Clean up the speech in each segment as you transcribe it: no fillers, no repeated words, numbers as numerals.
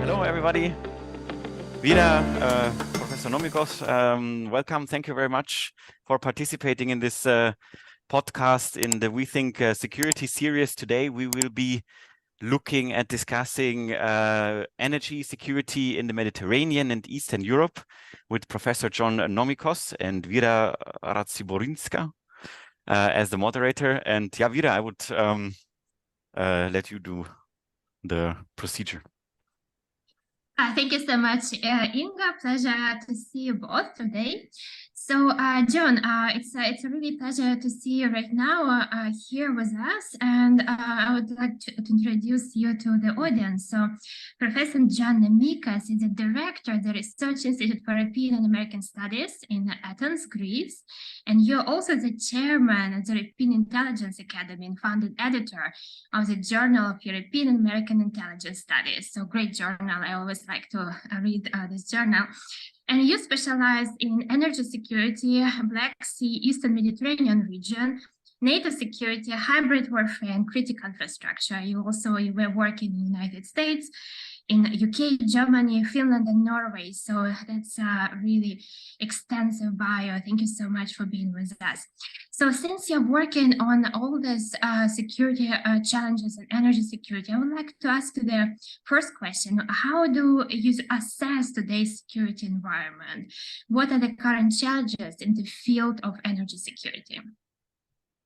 Hello, everybody. Vida, Professor Nomikos, welcome. Thank you very much for participating in this podcast in the We Think Security series. Today, we will be looking at discussing energy security in the Mediterranean and Eastern Europe with Professor John Nomikos and Vida Radziborinska as the moderator. And yeah, Vida, I would let you do the procedure. Thank you so much, Inga. Pleasure to see you both today. So, John, it's a really pleasure to see you right now here with us, and I would like to introduce you to the audience. So, Professor John Nomikos is the director of the Research Institute for European and American Studies in Athens, Greece, and you're also the chairman of the European Intelligence Academy and founded editor of the Journal of European and American Intelligence Studies. So, great journal. I always like to read this journal. And you specialize in energy security, Black Sea, Eastern Mediterranean region, NATO security, hybrid warfare, and critical infrastructure. You were working in the United States, in UK, Germany, Finland, and Norway. So that's a really extensive bio. Thank you so much for being with us. So since you're working on all these security challenges and energy security, I would like to ask you the first question. How do you assess today's security environment? What are the current challenges in the field of energy security?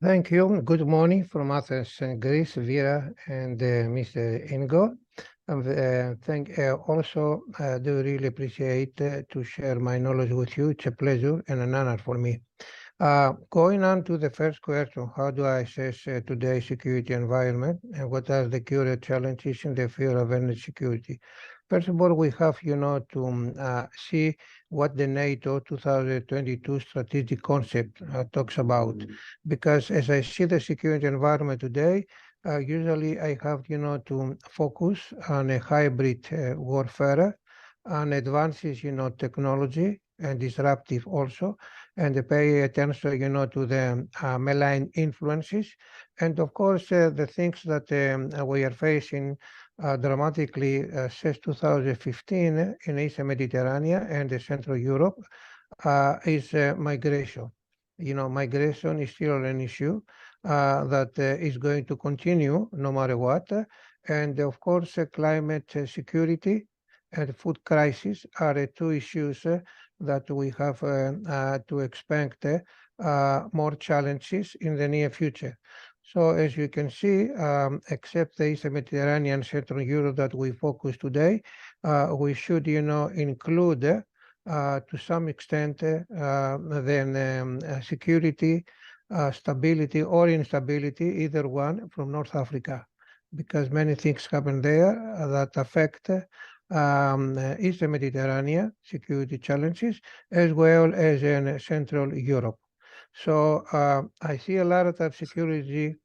Thank you. Good morning from Athens, Greece, Vera and Mr. Ingo. Also, I do really appreciate to share my knowledge with you. It's a pleasure and an honor for me. Going on to the first question, how do I assess today's security environment and what are the current challenges in the field of energy security? First of all, we have, to see what the NATO 2022 strategic concept talks about. Because as I see the security environment today, usually I have, to focus on a hybrid warfare, on advances, technology and disruptive also, and pay attention, to the malign influences. And of course, the things that we are facing dramatically since 2015 in Eastern Mediterranean and Central Europe is migration. Migration is still an issue that is going to continue no matter what. And of course, climate security and food crisis are two issues that we have to expect more challenges in the near future. So as you can see, except the Eastern Mediterranean, Central Europe that we focus today, we should, include to some extent then security, stability or instability, either one from North Africa, because many things happen there that affect Eastern Mediterranean security challenges, as well as in Central Europe. So I see a lot of security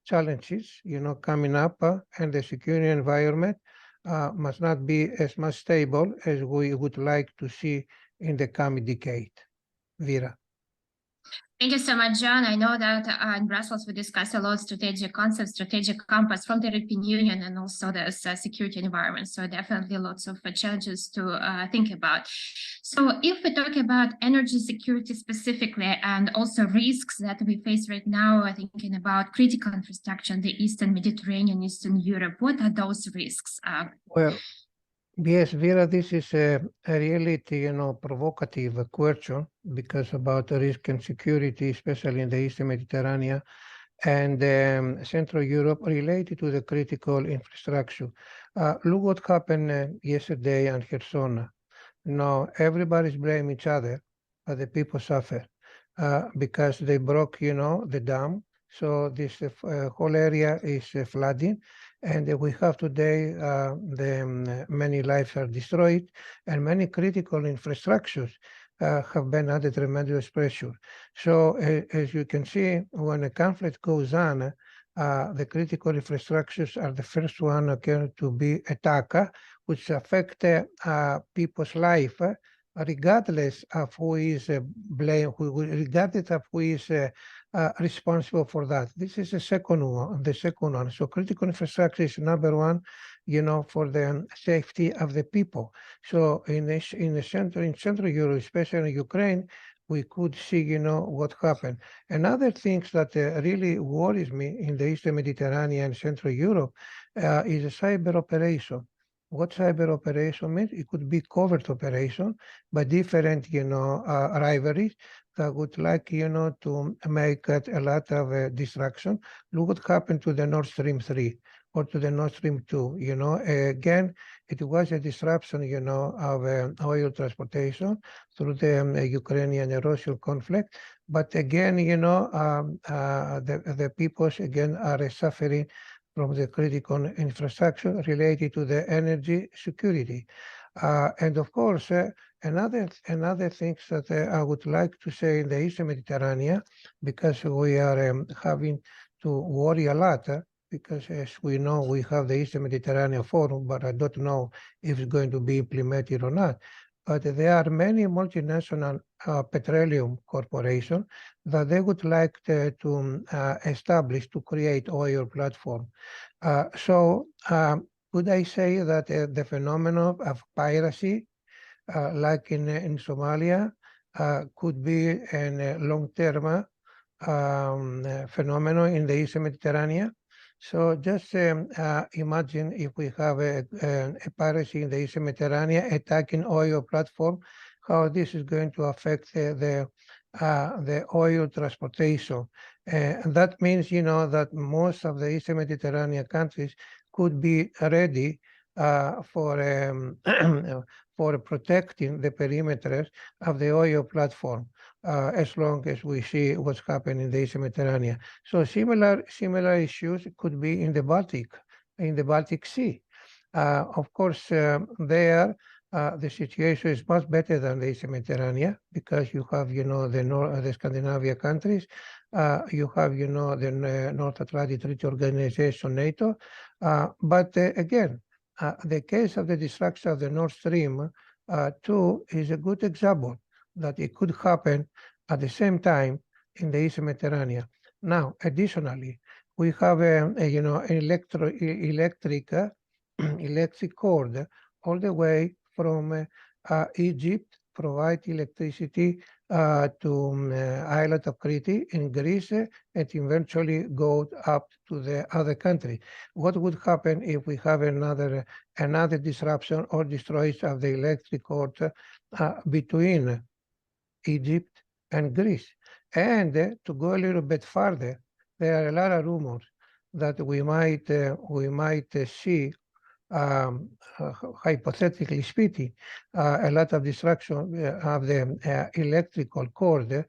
challenges, coming up, and the security environment must not be as much stable as we would like to see in the coming decade. Vera. Thank you so much, John. I know that in Brussels we discussed a lot strategic concepts, strategic compass from the European Union and also the security environment. So definitely lots of challenges to think about. So if we talk about energy security specifically and also risks that we face right now, thinking about critical infrastructure in the Eastern Mediterranean, Eastern Europe, what are those risks? Well, yes, Vera, this is a really, provocative question, because about the risk and security, especially in the Eastern Mediterranean and Central Europe, related to the critical infrastructure. Look what happened yesterday in Kherson. Now, everybody's blaming each other, but the people suffer because they broke, the dam. So this whole area is flooding. And we have today, many lives are destroyed and many critical infrastructures have been under tremendous pressure. So as you can see, when a conflict goes on, the critical infrastructures are the first one to be attacked, which affect people's life, regardless of who is blamed, regardless of who is responsible for that. This is the second one. So critical infrastructure is number one, for the safety of the people. So in Central Europe, especially in Ukraine, we could see, what happened. Another thing that really worries me in the Eastern Mediterranean and Central Europe is a cyber operation. What cyber operation means? It could be covert operation by different, rivalries that would like, to make a lot of distraction. Look what happened to the Nord Stream 3 or to the Nord Stream 2, again, it was a disruption, of oil transportation through the Ukrainian and Russian conflict. But again, the peoples, again, are suffering from the critical infrastructure related to the energy security. And of course, another thing that I would like to say in the Eastern Mediterranean, because we are having to worry a lot, because as we know, we have the Eastern Mediterranean Forum, but I don't know if it's going to be implemented or not. But there are many multinational petroleum corporations that they would like to establish to create oil platform. Would I say that the phenomenon of piracy, like in Somalia, could be a long-term phenomenon in the Eastern Mediterranean? So just imagine if we have a piracy in the Eastern Mediterranean attacking oil platform, how this is going to affect the oil transportation. And that means, that most of the Eastern Mediterranean countries could be ready for for protecting the perimeters of the oil platform, as long as we see what's happening in the Eastern Mediterranean. So similar issues could be in the Baltic Sea. Of course, there the situation is much better than the Eastern Mediterranean, because you have, the Scandinavian countries, you have, the North Atlantic Treaty Organization, NATO. But again, the case of the destruction of the Nord Stream 2 is a good example that it could happen at the same time in the Eastern Mediterranean. Now, additionally, we have an electric cord all the way from Egypt, provide electricity to island of Crete in Greece, and eventually go up to the other country. What would happen if we have another disruption or destroys of the electric cord between Egypt and Greece? And to go a little bit further, there are a lot of rumors that we might see, hypothetically speaking, a lot of destruction of the electrical cord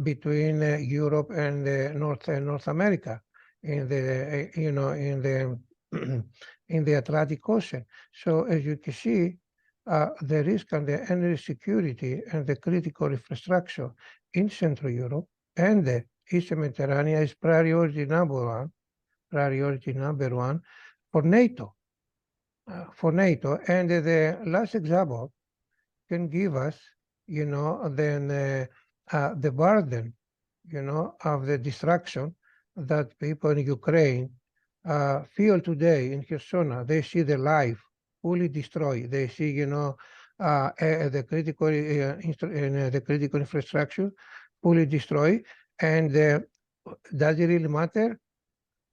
between Europe and North America in the in the Atlantic Ocean. So as you can see, the risk on the energy security and the critical infrastructure in Central Europe and the Eastern Mediterranean is priority number one for NATO. And the last example can give us, then the burden, of the destruction that people in Ukraine feel today in Kherson. They see the life fully destroyed. They see, the critical infrastructure fully destroyed. And does it really matter?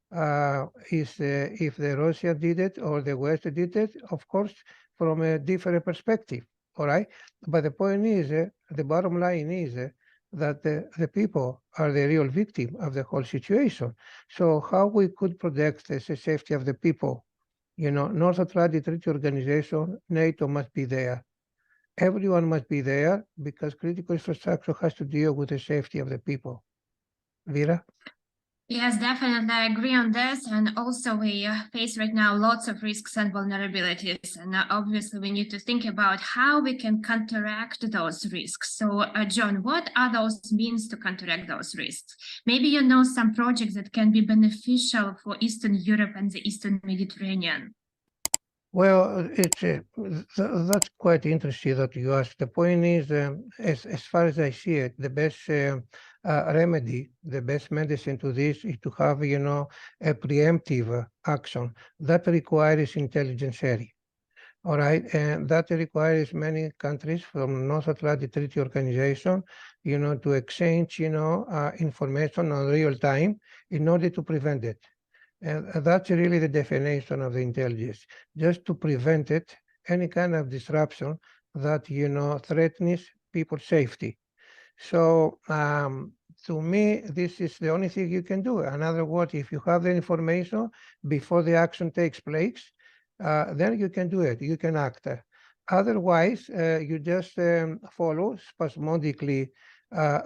If the Russia did it or the West did it? Of course, from a different perspective, all right? But the point is, the bottom line is that the people are the real victim of the whole situation. So how we could protect the safety of the people? North Atlantic Treaty Organization, NATO must be there. Everyone must be there, because critical infrastructure has to deal with the safety of the people. Vera? Yes, definitely, I agree on this. And also we face right now lots of risks and vulnerabilities. And obviously we need to think about how we can counteract those risks. So John, what are those means to counteract those risks? Maybe you know some projects that can be beneficial for Eastern Europe and the Eastern Mediterranean. Well, that's quite interesting that you asked. The point is, as far as I see it, the best remedy, the best medicine to this is to have, a preemptive action that requires intelligence sharing. All right, and that requires many countries from North Atlantic Treaty Organization, to exchange, information on real time in order to prevent it. And that's really the definition of the intelligence, just to prevent it, any kind of disruption that, threatens people's safety. So to me, this is the only thing you can do. In other words, if you have the information before the action takes place, then you can do it, you can act. Otherwise, you just follow spasmodically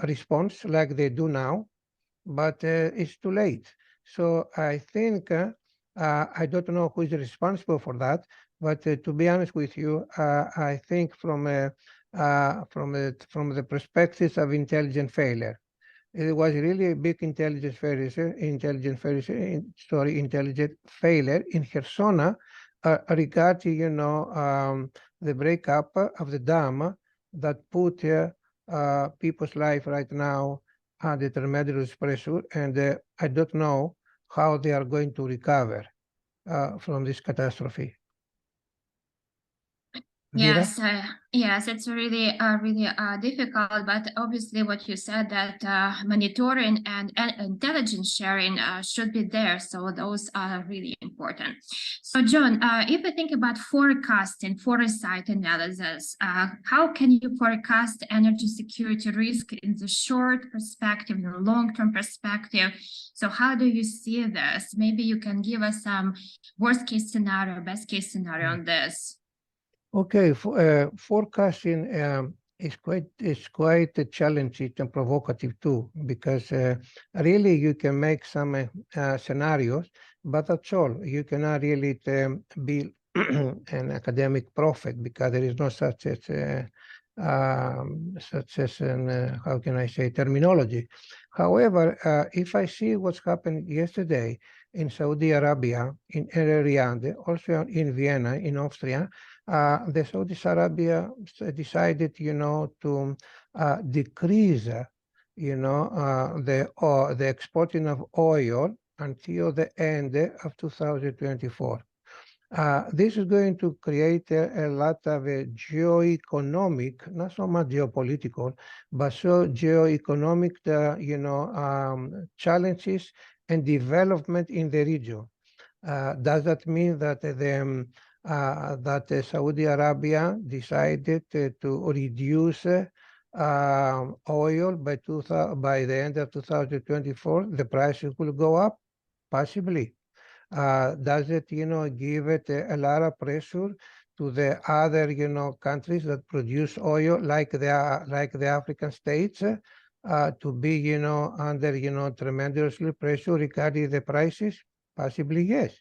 response like they do now, but it's too late. So I think, I don't know who is responsible for that, but to be honest with you, I think from the perspectives of intelligent failure, it was really a big intelligent failure in Kherson regarding, the breakup of the dam that put people's life right now under tremendous pressure, and I don't know how they are going to recover from this catastrophe. Vera? Yes, it's really difficult, but obviously what you said that monitoring and intelligence sharing should be there, so those are really important. So John, if we think about forecasting, foresight analysis, how can you forecast energy security risk in the short perspective, in the long-term perspective? So how do you see this? Maybe you can give us some worst case scenario, best case scenario on this. Okay, forecasting is quite challenging and provocative too, because really you can make some scenarios, but that's all. You cannot really be an academic prophet, because there is no such as how can I say, terminology. However, if I see what's happened yesterday in Saudi Arabia, in Riyadh, also in Vienna, in Austria, the Saudi Arabia decided, to decrease, the exporting of oil until the end of 2024. This is going to create a lot of geo-economic, not so much geopolitical, but so geo-economic, challenges and development in the region. Does that mean that Saudi Arabia decided to reduce oil by the end of 2024? The prices will go up, possibly. Does it, give it a lot of pressure to the other, countries that produce oil, like the African states, to be, under, tremendously pressure regarding the prices? Possibly, yes.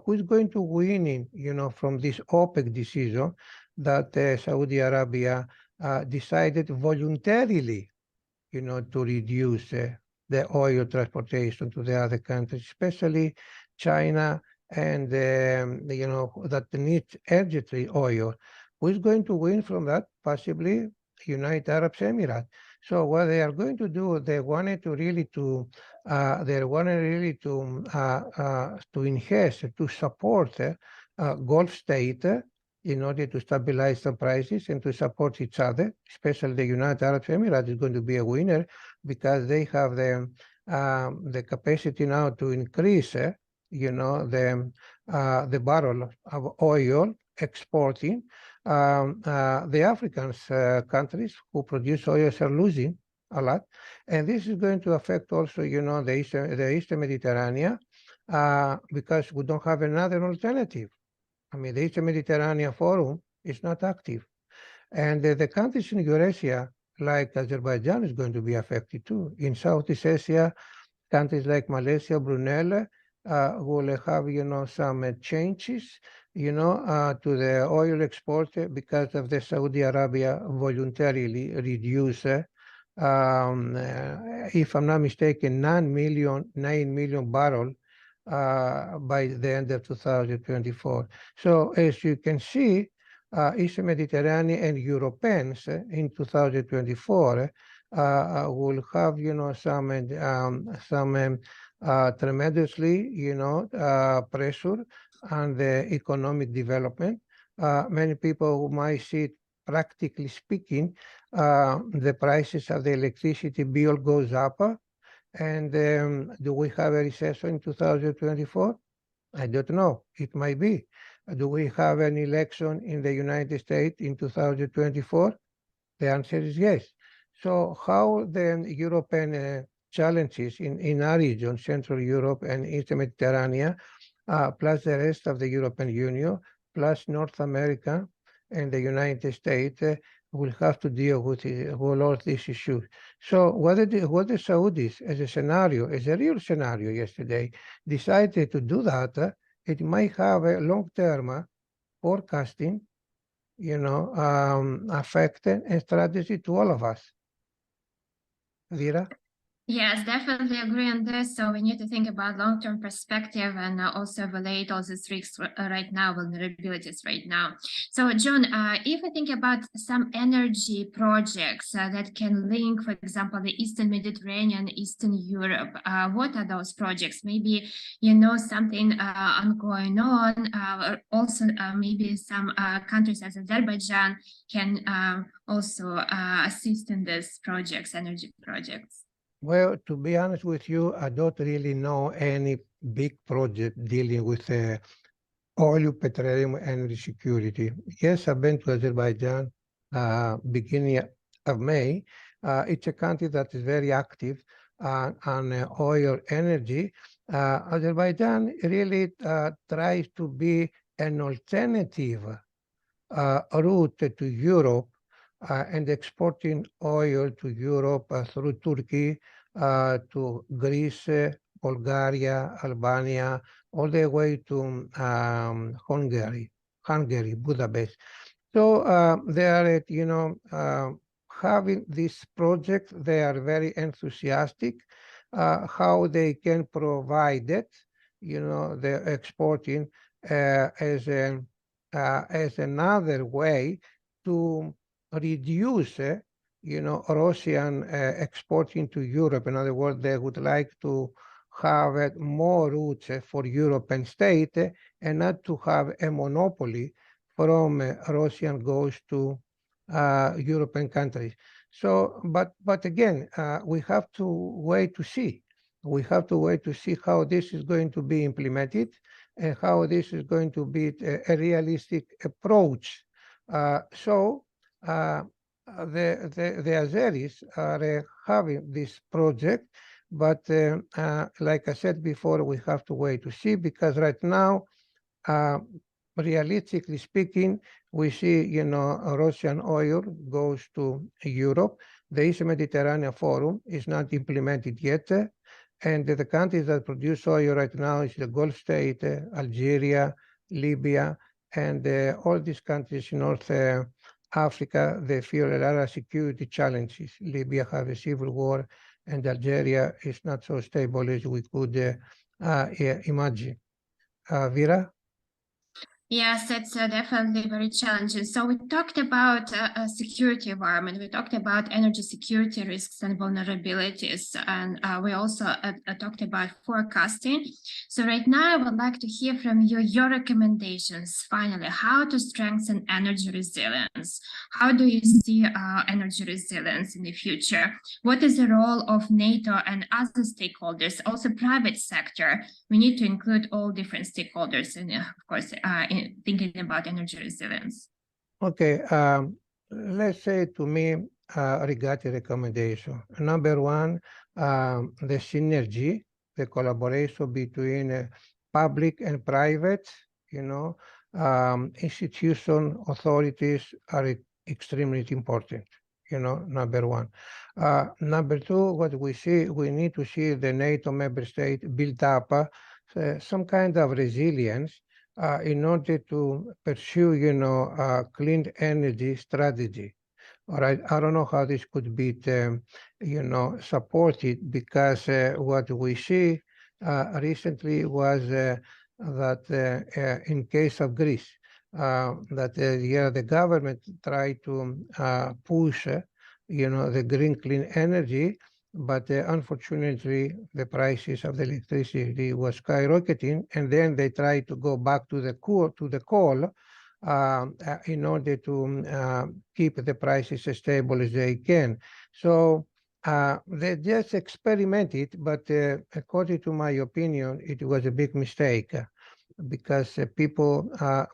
Who's going to win, from this OPEC decision that Saudi Arabia decided voluntarily, to reduce the oil transportation to the other countries, especially China, and that needs urgently oil. Who is going to win from that? Possibly United Arab Emirates. So what they are going to do, they wanted really to enhance, to support Gulf state in order to stabilize the prices and to support each other. Especially the United Arab Emirates is going to be a winner, because they have the capacity now to increase, the barrel of oil exporting. The African countries who produce oil are losing a lot, and this is going to affect also, the Eastern Mediterranean, because we don't have another alternative. I mean, the Eastern Mediterranean Forum is not active, and the countries in Eurasia, like Azerbaijan, is going to be affected too. In Southeast Asia, countries like Malaysia, Brunei, will have, some changes, to the oil export, because of the Saudi Arabia voluntarily reduce, if I'm not mistaken, 9 million barrels by the end of 2024. So as you can see, Eastern Mediterranean and Europeans in 2024 will have, some tremendously, pressure on the economic development. Many people might see, practically speaking, the prices of the electricity bill goes up. And do we have a recession in 2024? I don't know. It might be. Do we have an election in the United States in 2024? The answer is yes. So how the European challenges in our region, Central Europe and Eastern Mediterranean, plus the rest of the European Union, plus North America and the United States, will have to deal with all these issues. So what the Saudis, as a scenario, as a real scenario yesterday, decided to do that, it might have a long-term forecasting, effect and strategy to all of us. Vera? Yes, definitely agree on this. So we need to think about long-term perspective and also relate all these risks right now, vulnerabilities right now. So John, if we think about some energy projects that can link, for example, the Eastern Mediterranean, Eastern Europe, what are those projects? Maybe you know something going on, or also maybe some countries as Azerbaijan can also assist in these projects, energy projects. Well, to be honest with you, I don't really know any big project dealing with oil, petroleum, energy security. Yes, I've been to Azerbaijan beginning of May. It's a country that is very active on oil energy. Azerbaijan really tries to be an alternative route to Europe and exporting oil to Europe through Turkey, to Greece, Bulgaria, Albania, all the way to Hungary, Budapest. So they are, having this project, they are very enthusiastic how they can provide it, they're exporting as another way to reduce, Russian exporting to Europe. In other words, they would like to have more routes for European state and not to have a monopoly from Russian goods to European countries. So, but again, we have to wait to see. We have to wait to see how this is going to be implemented and how this is going to be a realistic approach. So the Azeris are having this project, but like I said before, we have to wait to see, because right now, realistically speaking, we see, Russian oil goes to Europe. The East Mediterranean Forum is not implemented yet. And the countries that produce oil right now is the Gulf State, Algeria, Libya, and all these countries in North Africa, they feel a lot of security challenges. Libya have a civil war, and Algeria is not so stable as we could imagine. Vera? Yes, it's definitely very challenging. So we talked about a security environment. We talked about energy security risks and vulnerabilities, and we also talked about forecasting. So right now, I would like to hear from you your recommendations. Finally, how to strengthen energy resilience. How do you see energy resilience in the future? What is the role of NATO and other stakeholders, also private sector? We need to include all different stakeholders, and of course, in thinking about energy resilience. Okay, let's say to me, regarding recommendation. Number one, the synergy, the collaboration between public and private, institution, authorities are extremely important, number one. Number two, what we see, we need to see the NATO member state build up some kind of resilience in order to pursue, clean energy strategy. All right, I don't know how this could be, supported, because what we see recently was that in case of Greece, that the government tried to push the green clean energy, but unfortunately the prices of the electricity was skyrocketing, and then they tried to go back to the coal in order to keep the prices as stable as they can. So they just experimented, but according to my opinion, it was a big mistake because people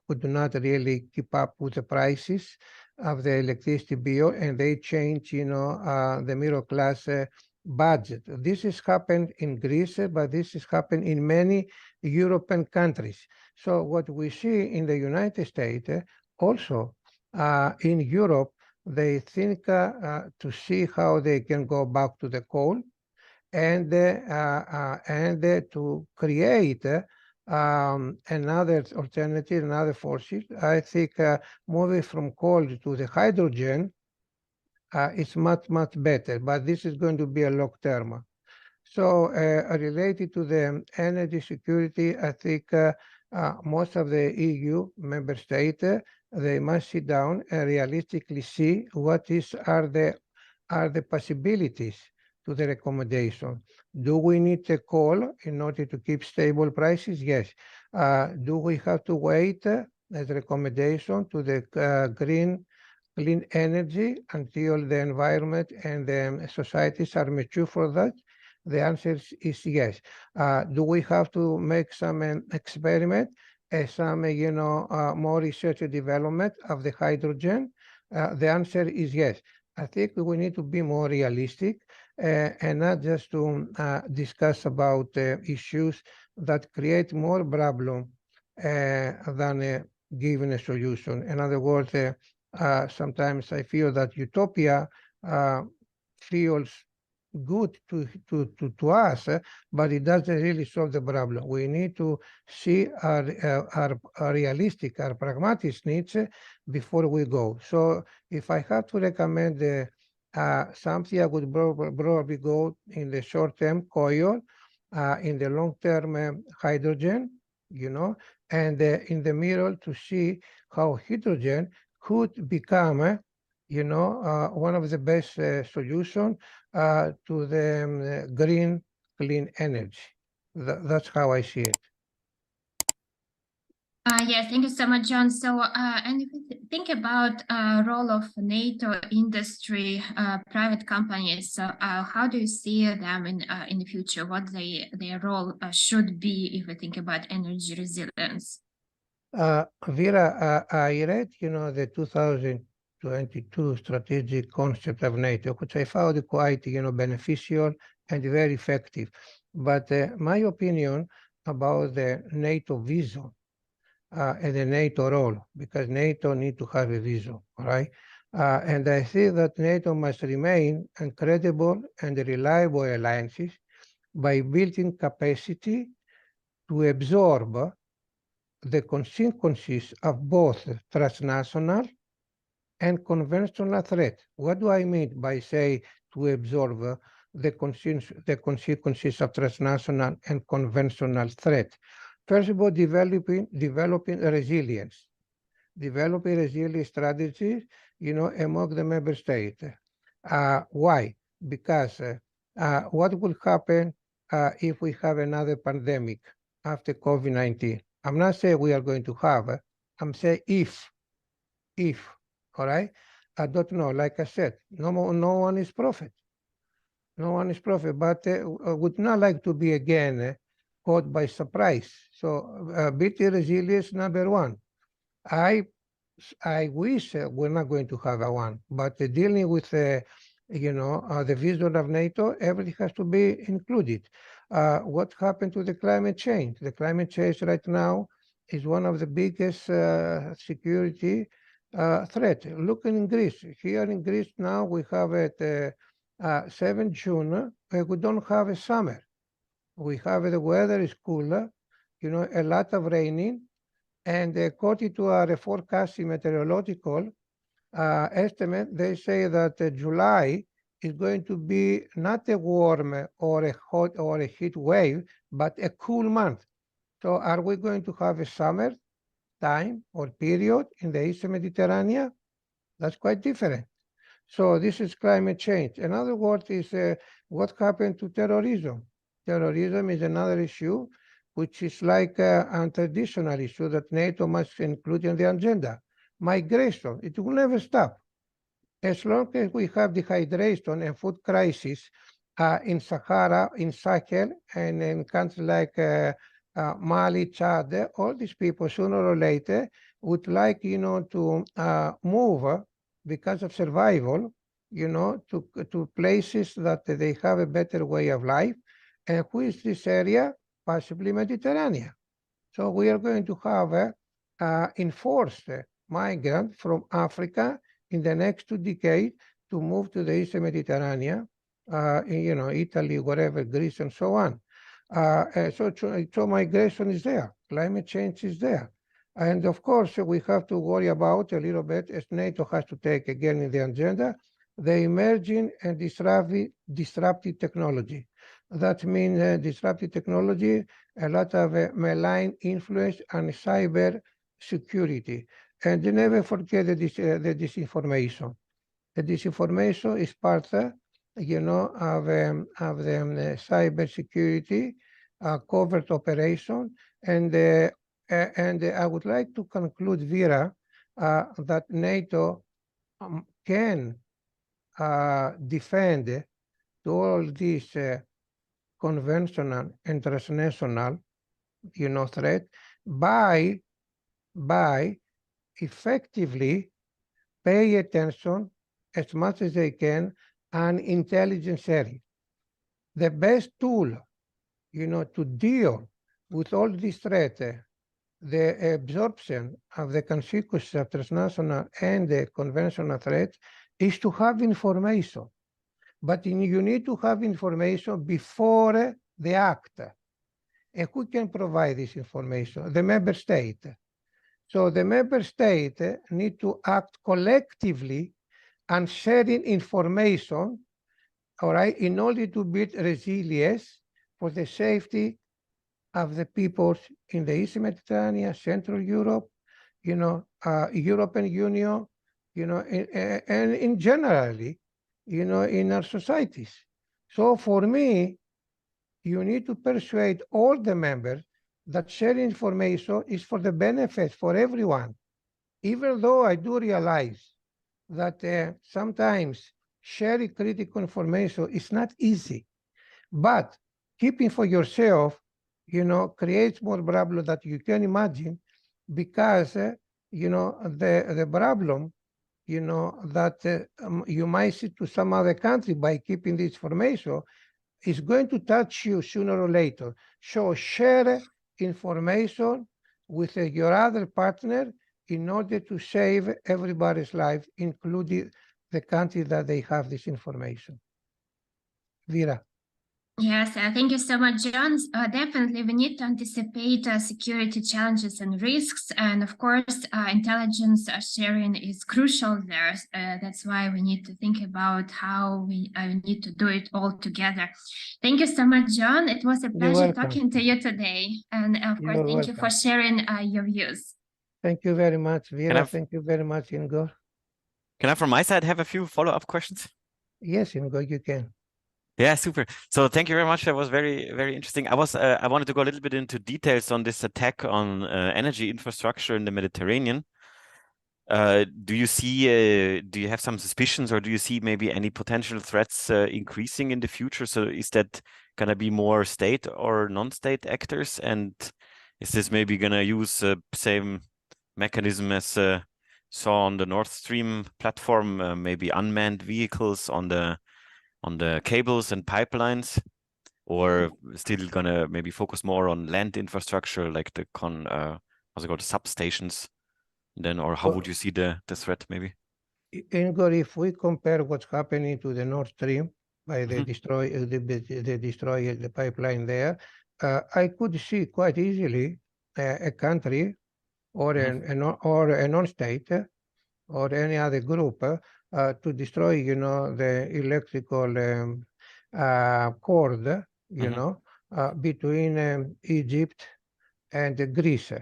could not really keep up with the prices of the electricity bill, and they changed, the middle class budget. This has happened in Greece, but this has happened in many European countries. So what we see in the United States, also in Europe, they think to see how they can go back to the coal and to create another alternative, another fossil. I think moving from coal to the hydrogen is much better, but this is going to be a long term. So related to the energy security, I think most of the EU member states, they must sit down and realistically see what are the possibilities to the recommendation. Do we need the coal in order to keep stable prices? Yes. Do we have to wait as a recommendation to the green clean energy until the environment and the societies are mature for that? The answer is yes. Do we have to make some experiment, some more research and development of the hydrogen? The answer is yes. I think we need to be more realistic and not just to discuss about issues that create more problem than giving a solution. In other words, sometimes I feel that utopia feels good to us, but it doesn't really solve the problem. We need to see our realistic, our pragmatic needs before we go. So if I have to recommend something, I would probably go in the short term coal, in the long term hydrogen, and in the middle to see how hydrogen could become one of the best solution to the green clean energy. That's how I see it. Yes, thank you so much, John. So, and if we think about role of NATO industry, private companies, how do you see them in the future? What their role should be if we think about energy resilience? Vera, I read, the 2022 strategic concept of NATO, which I found quite, beneficial and very effective. But my opinion about the NATO vision and the NATO role, because NATO need to have a vision, right? And I see that NATO must remain a credible and reliable alliances by building capacity to absorb the consequences of both transnational and conventional threat. What do I mean by say to absorb the consequences of transnational and conventional threat? First of all, developing resilience. Developing resilience strategies, among the member states. Why? Because what will happen if we have another pandemic after COVID-19? I'm not saying we are going to have, I'm saying if, all right? I don't know, like I said, no one is prophet. No one is prophet, but would not like to be again caught by surprise. So building resilience, number one. I wish we're not going to have a one, but dealing with the vision of NATO, everything has to be included. What happened to the climate change? The climate change right now is one of the biggest security threat. Look in Greece. Here in Greece now we have it 7 June, we don't have a summer. We have the weather is cooler, a lot of raining, and according to our forecasting meteorological estimate, they say that July is going to be not a warm or a hot or a heat wave, but a cool month. So are we going to have a summer time or period in the Eastern Mediterranean? That's quite different. So this is climate change. Another word is what happened to terrorism. Terrorism is another issue, which is like a traditional issue that NATO must include in the agenda. Migration, it will never stop. As long as we have dehydration and food crisis in Sahara, in Sahel, and in countries like Mali, Chad, all these people sooner or later would like, to move because of survival, to places that they have a better way of life. And who is this area? Possibly Mediterranean. So we are going to have enforced migrant from Africa in the next 2 decades to move to the Eastern Mediterranean, Italy, wherever, Greece, and so on. So migration is there, climate change is there. And of course, we have to worry about a little bit, as NATO has to take again in the agenda, the emerging and disruptive technology. That means disruptive technology, a lot of malign influence on cyber security. And never forget the disinformation. The disinformation is part, of the cyber security covert operation. And I would like to conclude, Vera, that NATO can defend to all these conventional and transnational, threat by effectively pay attention as much as they can on intelligence sharing. The best tool, to deal with all these threats, the absorption of the consequences of transnational and the conventional threats, is to have information. But you need to have information before the act. And who can provide this information? The member state. So the member state need to act collectively on sharing information, all right, in order to build resilience for the safety of the peoples in the Eastern Mediterranean, Central Europe, European Union, and in generally, in our societies. So for me, you need to persuade all the members that sharing information is for the benefit for everyone. Even though I do realize that sometimes sharing critical information is not easy, but keeping for yourself, creates more problem that you can imagine, because, the problem, that you might see to some other country by keeping this information is going to touch you sooner or later. So share information with your other partner in order to save everybody's life, including the country that they have this information. Vera. Yes, thank you so much, John. Definitely, we need to anticipate security challenges and risks. And of course, intelligence sharing is crucial there. That's why we need to think about how we need to do it all together. Thank you so much, John. It was a pleasure talking to you today. And of course, thank you for sharing your views. Thank you very much, Vera. Thank you very much, Ingo. Can I, from my side, have a few follow-up questions? Yes, Ingo, you can. Yeah, super. So thank you very much. That was very, very interesting. I wanted to go a little bit into details on this attack on energy infrastructure in the Mediterranean. Do you have some suspicions, or do you see maybe any potential threats increasing in the future? So is that gonna be more state or non-state actors? And is this maybe gonna use the same mechanism as saw on the Nord Stream platform, maybe unmanned vehicles on the cables and pipelines, or still gonna maybe focus more on land infrastructure, like the what's it called, substations? Then, or how would you see the threat maybe? Ingo, if we compare what's happening to the Nord Stream by the destroy the pipeline there, I could see quite easily a country or a non-state or any other group to destroy, the electrical cord, between Egypt and Greece.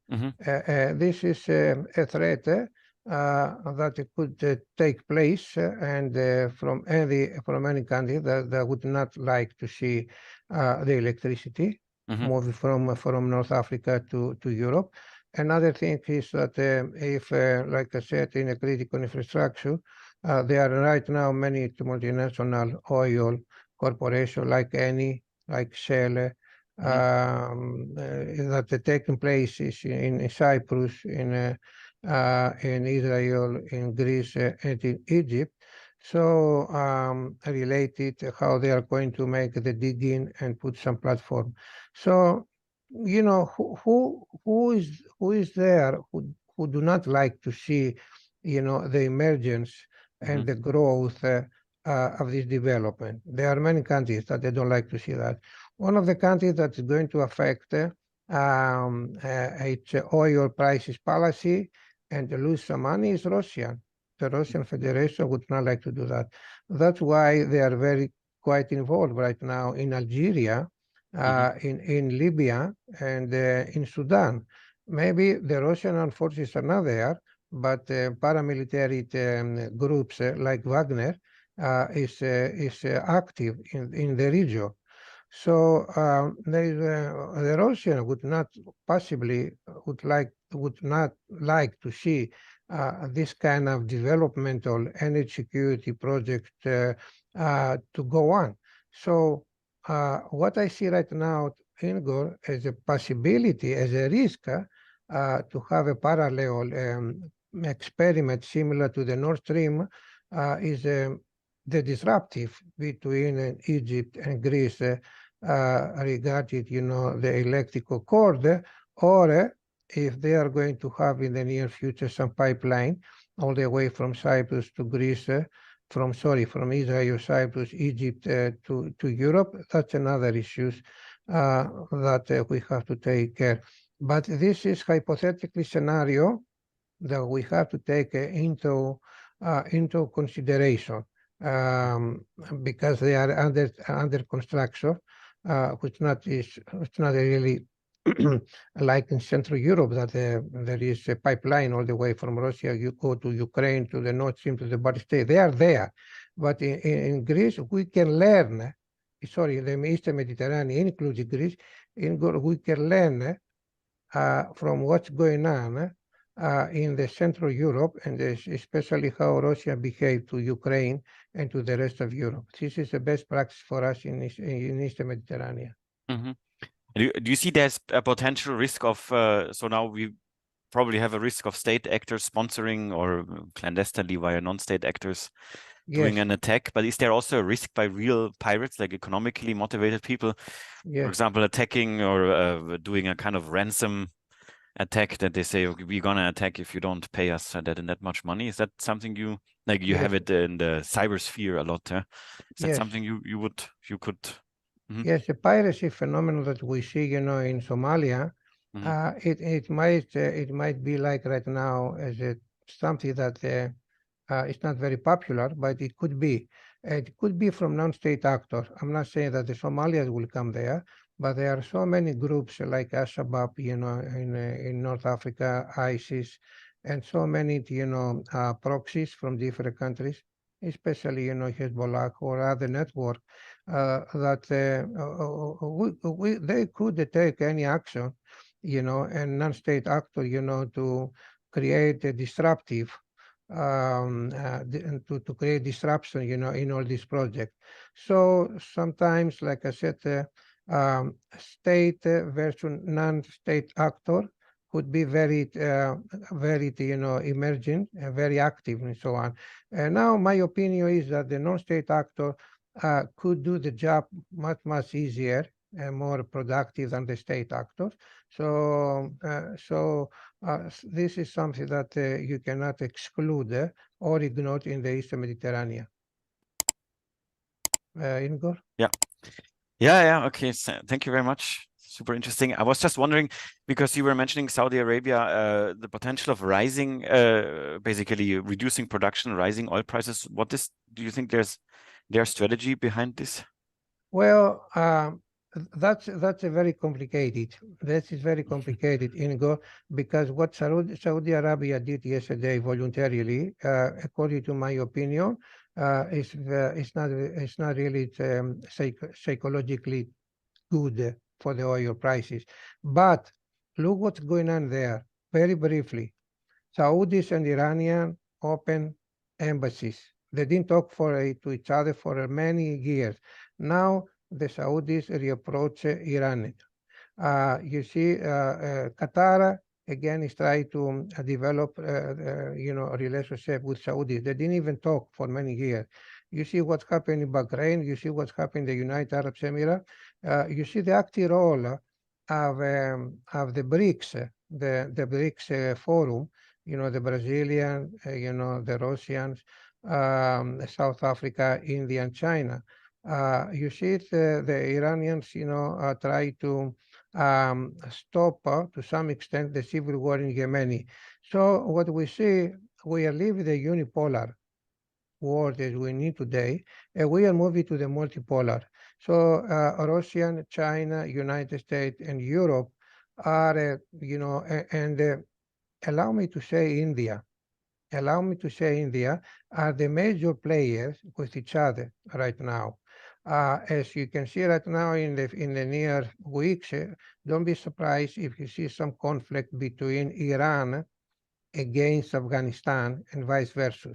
This is a threat that it could take place, and from any country that would not like to see the electricity moving from North Africa to Europe. Another thing is that if, like I said, in a critical infrastructure, there are right now many multinational oil corporations like Eni, like Shell, that are taking place in Cyprus, in Israel, in Greece, and in Egypt. So related how they are going to make the digging and put some platform. So you know who is there who do not like to see the emergence and the growth of this development. There are many countries that they don't like to see that. One of the countries that is going to affect its oil prices policy and lose some money is Russia. The Russian Federation would not like to do that. That's why they are quite involved right now in Algeria, in Libya, and in Sudan. Maybe the Russian armed forces are not there, but paramilitary groups like Wagner is active in the region. So the Russian would not like to see this kind of developmental energy security project to go on. So what I see right now, Igor, as a possibility, as a risk to have a parallel experiment similar to the Nord Stream is the disruptive between Egypt and Greece regarding, the electrical cord, or if they are going to have in the near future some pipeline all the way from Cyprus to Greece, from Israel, Cyprus, Egypt to Europe. That's another issue that we have to take care. But this is hypothetically scenario that we have to take into consideration because they are under construction, which it's not really like in Central Europe that there is a pipeline all the way from Russia. You go to Ukraine, to the Nord Stream, to the Baltic State. They are there, but in Greece we can learn. Sorry, the Eastern Mediterranean, including Greece, we can learn from what's going on in the Central Europe, and especially how Russia behaved to Ukraine and to the rest of Europe. This is the best practice for us in Eastern Mediterranean. Do you see there's a potential risk of, so now we probably have a risk of state actors sponsoring or clandestinely via non-state actors doing an attack, but is there also a risk by real pirates, like economically motivated people, for example, attacking or doing a kind of ransom attack that they say, okay, we're gonna attack if you don't pay us that and that much money? Is that something you have it in the cyber sphere a lot? Is that something you could? Yes, the piracy phenomenon that we see, in Somalia, it might be like right now as something that it's not very popular, but it could be. It could be from non-state actors. I'm not saying that the Somalians will come there, but there are so many groups like Al-Shabaab, in North Africa, ISIS, and so many, proxies from different countries, especially, Hezbollah or other network, that they could take any action, and non-state actor, to create a disruptive, to create disruption, in all these projects. So sometimes, like I said, state versus non-state actor could be very, emerging and very active and so on. And now my opinion is that the non-state actor could do the job much easier and more productive than the state actors. So, this is something that you cannot exclude or ignore in the Eastern Mediterranean. Igor? Yeah. Okay. So, thank you very much. Super interesting. I was just wondering, because you were mentioning Saudi Arabia, the potential of rising, basically reducing production, rising oil prices. Do you think there's their strategy behind this? Well, that's a very complicated. That is very complicated, Ingo, because what Saudi Arabia did yesterday voluntarily, according to my opinion, is not really psychologically good for the oil prices. But look what's going on there. Very briefly, Saudis and Iranian open embassies. They didn't talk to each other for many years. Now the Saudis reapproach Iran. You see, Qatar again is trying to develop, a relationship with Saudis. They didn't even talk for many years. You see what's happening in Bahrain. You see what's happening in the United Arab Emirates. You see the active role of the BRICS, the BRICS forum. The Brazilian, the Russians, South Africa, India, and China. You see the Iranians, try to stop to some extent the civil war in Yemen. So what we see, we are leaving the unipolar world as we need today, and we are moving to the multipolar. So Russia, China, United States, and Europe are, and allow me to say India. Allow me to say India are the major players with each other right now. As you can see right now in the near weeks, don't be surprised if you see some conflict between Iran against Afghanistan and vice versa.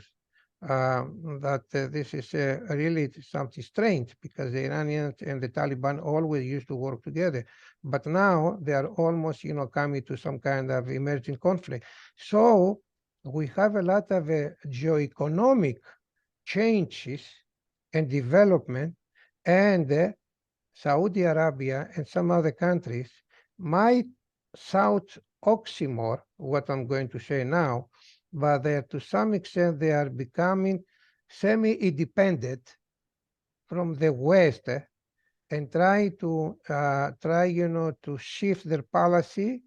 This is really something strange because the Iranians and the Taliban always used to work together, but now they are almost, coming to some kind of emerging conflict. So we have a lot of geoeconomic changes and development, and Saudi Arabia and some other countries might sound oxymoron, what I'm going to say now, but to some extent they are becoming semi-independent from the West and try to shift their policy,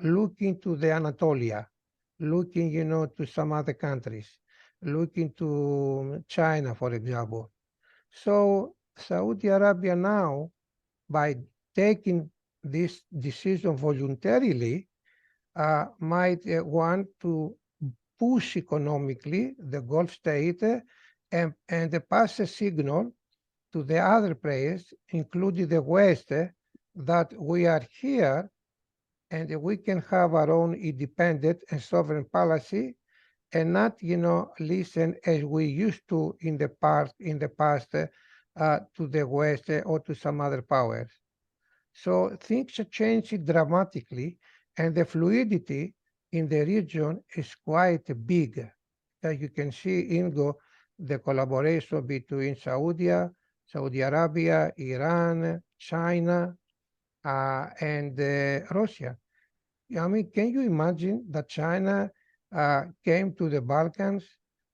looking to the Anatolia, looking, to some other countries, looking to China, for example. So Saudi Arabia now, by taking this decision voluntarily, might want to push economically the Gulf state and pass a signal to the other players, including the West, that we are here and we can have our own independent and sovereign policy and not, listen as we used to in the past to the West or to some other powers. So things are changing dramatically, and the fluidity in the region is quite big. As you can see, Ingo, the collaboration between Saudi Arabia, Iran, China, and Russia. I mean, can you imagine that China came to the Balkans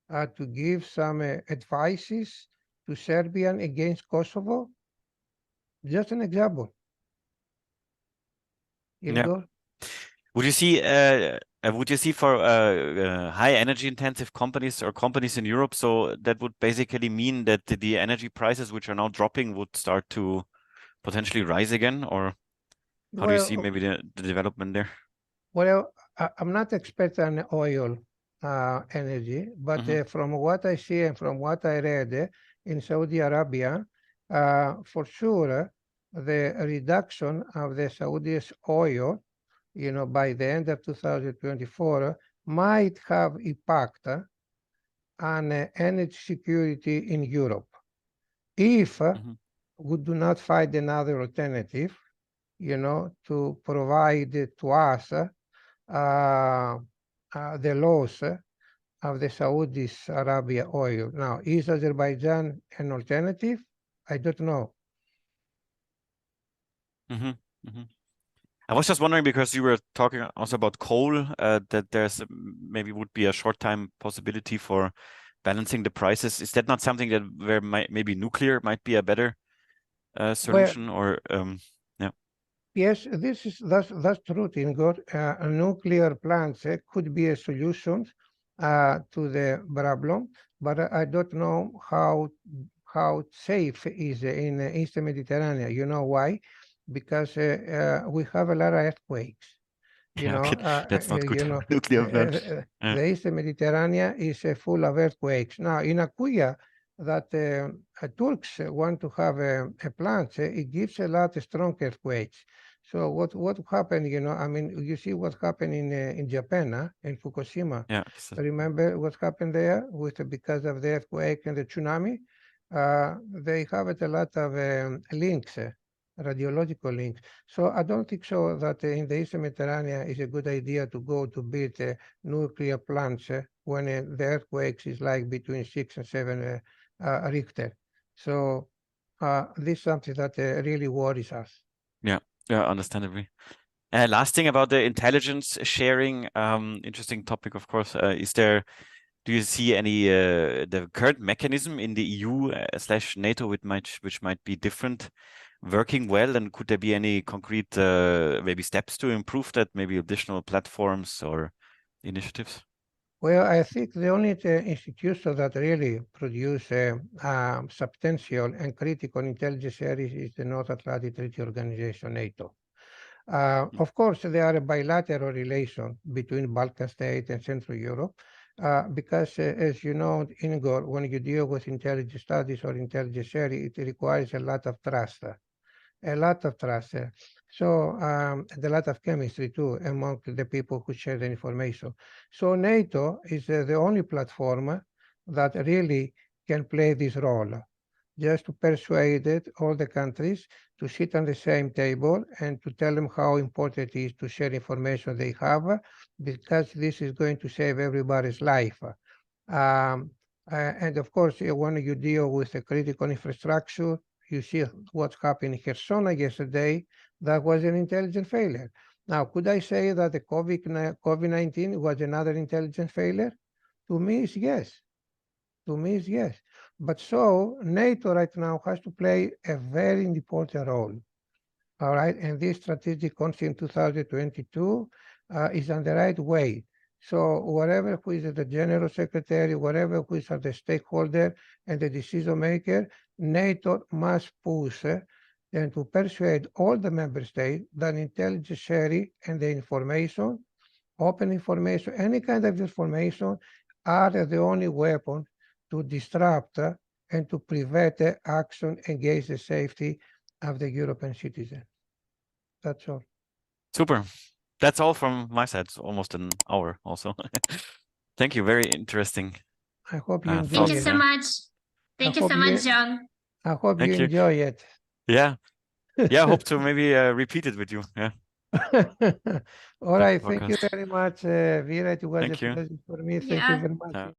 to give some advices to Serbia against Kosovo? Just an example. Ingo? Yeah. Would you see for high energy intensive companies or companies in Europe, so that would basically mean that the energy prices, which are now dropping, would start to potentially rise again? Or how do you see maybe the development there? Well, I'm not expert on oil energy, but from what I see and from what I read in Saudi Arabia, for sure, the reduction of the Saudi's oil, by the end of 2024, might have impact on energy security in Europe. If we do not find another alternative, to provide to us the loss of the Saudi Arabia oil. Now, is Azerbaijan an alternative? I don't know. I was just wondering, because you were talking also about coal, that there's maybe would be a short time possibility for balancing the prices. Is that not something that where maybe nuclear might be a better solution? Or yeah. Yes, that's true, Ingo. Nuclear plants could be a solution to the problem, but I don't know how how safe is in Eastern Mediterranean. You know why? Because we have a lot of earthquakes. You Yeah, know, okay. That's not good. you know, Nuclear plant. Yeah. the Eastern Mediterranean is full of earthquakes. Now, in Akuya, that Turks want to have a plant, it gives a lot of strong earthquakes. So what happened, you know, I mean, you see what happened in Japan, in Fukushima. Yeah. Remember what happened there because of the earthquake and the tsunami? They have a lot of links, radiological links. So I don't think so that in the Eastern Mediterranean is a good idea to go to build nuclear plants when the earthquakes is like between 6 and 7 Richter. So this is something that really worries us. Yeah, understandably. Last thing about the intelligence sharing, interesting topic, of course. Do you see any the current mechanism in the EU / NATO which might be different, working well, and could there be any concrete maybe steps to improve that, maybe additional platforms or initiatives? Well, I think the only institution that really produce substantial and critical intelligence areas is the North Atlantic Treaty Organization, NATO. Of course, there are a bilateral relation between Balkan states and Central Europe, because as you know, Ingo, when you deal with intelligence studies or intelligence area, it requires a lot of trust. A lot of trust. So and a lot of chemistry too among the people who share the information. So NATO is the only platform that really can play this role, just to persuade all the countries to sit on the same table and to tell them how important it is to share information they have, because this is going to save everybody's life. And of course, when you deal with the critical infrastructure, you see what's happened in Kherson yesterday. That was an intelligence failure. Now, could I say that the COVID-19 was another intelligence failure? To me, it's yes. To me, it's yes. But so NATO right now has to play a very important role. All right, and this strategic council in 2022 is on the right way. So whatever who is the general secretary, whatever who is the stakeholder and the decision maker, NATO must push and to persuade all the member states that intelligence sharing and the information, open information, any kind of information are the only weapon to disrupt and to prevent action against the safety of the European citizen. That's all. Super. That's all from my side. It's almost an hour also. Thank you. Very interesting. I hope you enjoy Thank it. you so much. Thank you so much, John. I hope Thank you you. enjoy it. Yeah. Yeah, I hope to maybe repeat it with you. Yeah. All right. Thank podcast. you very much, Vera. It was Thank a you. pleasure for me. Thank Yeah. you very much. Yeah.